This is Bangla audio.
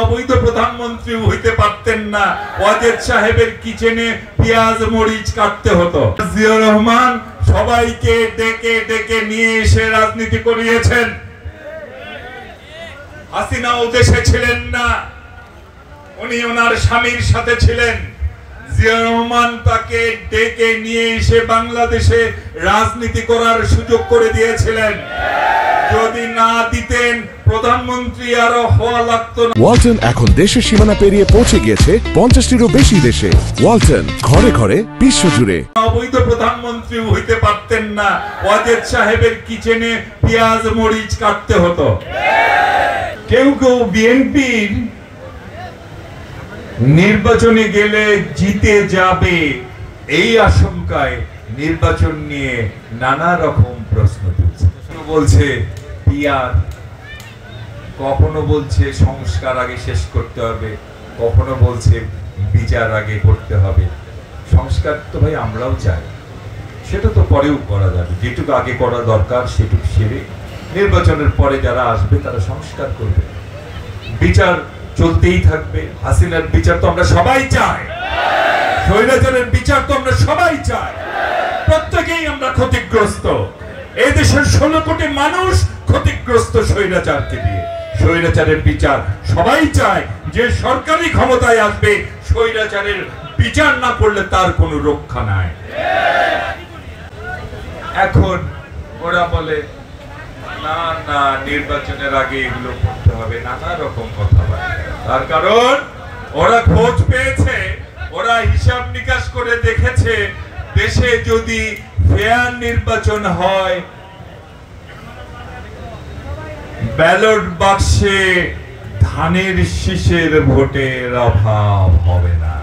অবৈধ প্রধানমন্ত্রী হইতে পারতেন না, ওয়াজেদ সাহেবের কিচেনে পেঁয়াজ মরিচ কাটতে হতো। জিয়াউর রহমান সবাইকে ডেকে ডেকে নিয়ে এসে রাজনীতি করিয়েছেন। হাসিনাও দেশে ছিলেন না, উনি ওনার স্বামীর সাথে ছিলেন। জিয়াউর রহমান তাকে ডেকে নিয়ে এসে বাংলাদেশে রাজনীতি করার সুযোগ করে দিয়েছিলেন। যদি না দিতেন প্রধানমন্ত্রী আরো হওয়া লাগতো না। ওয়ালটন এখন দেশের সীমানা পেরিয়ে পৌঁছে গিয়েছে 50টিরও বেশি দেশে। ওয়ালটন, ঘরে ঘরে বিশ্বজুড়ে। অবৈধ প্রধানমন্ত্রী হইতে পারতেন না, ওয়াজেদ সাহেবের কিচেনে পেঁয়াজ মরিচ কাটতে হতো। কেউ কেউ বিএনপির নির্বাচনে গেলে জিতে যাবে এই আশঙ্কায় নির্বাচন নিয়ে নানা রকম প্রশ্ন তুলছে। বলছে পিয়ার, কখনো বলছে সংস্কার আগে শেষ করতে হবে, কখনো বলছে বিচার আগে করতে হবে। সংস্কার তো ভাই আমরাও চাই, সেটা তো পরেও করা যাবে। যেটুকু আগে করা দরকার সেটুকু সেরে নির্বাচনের পরে যারা আসবে তারা সংস্কার করবে। বিচার চলতেই থাকবে। হাসিনার বিচার তো আমরা সবাই চাই, স্বৈরাচারের বিচার তো আমরা সবাই চাই। প্রত্যেকেই আমরা ক্ষতিগ্রস্ত। এই দেশের 16 কোটি মানুষ ক্ষতিগ্রস্ত স্বৈরাচারকে দিয়ে। স্বৈরাচারের বিচার সবাই চায়। যে সরকারি ক্ষমতায় আসবে স্বৈরাচারের বিচার না করলে তার কোনো রক্ষা নাই। এখন ওরা বলে না না, নির্বাচনের আগে এগুলো করতে হবে, নানা রকম কথা বলে। তার কারণ ওরা খোঁজ পেয়েছে, ওরা হিসাব নিকাশ করে দেখেছে দেশে যদি ফেয়ার নির্বাচন হয়, ব্যালট বাক্সে ধানের শীষের ভোটের অভাব হবে না।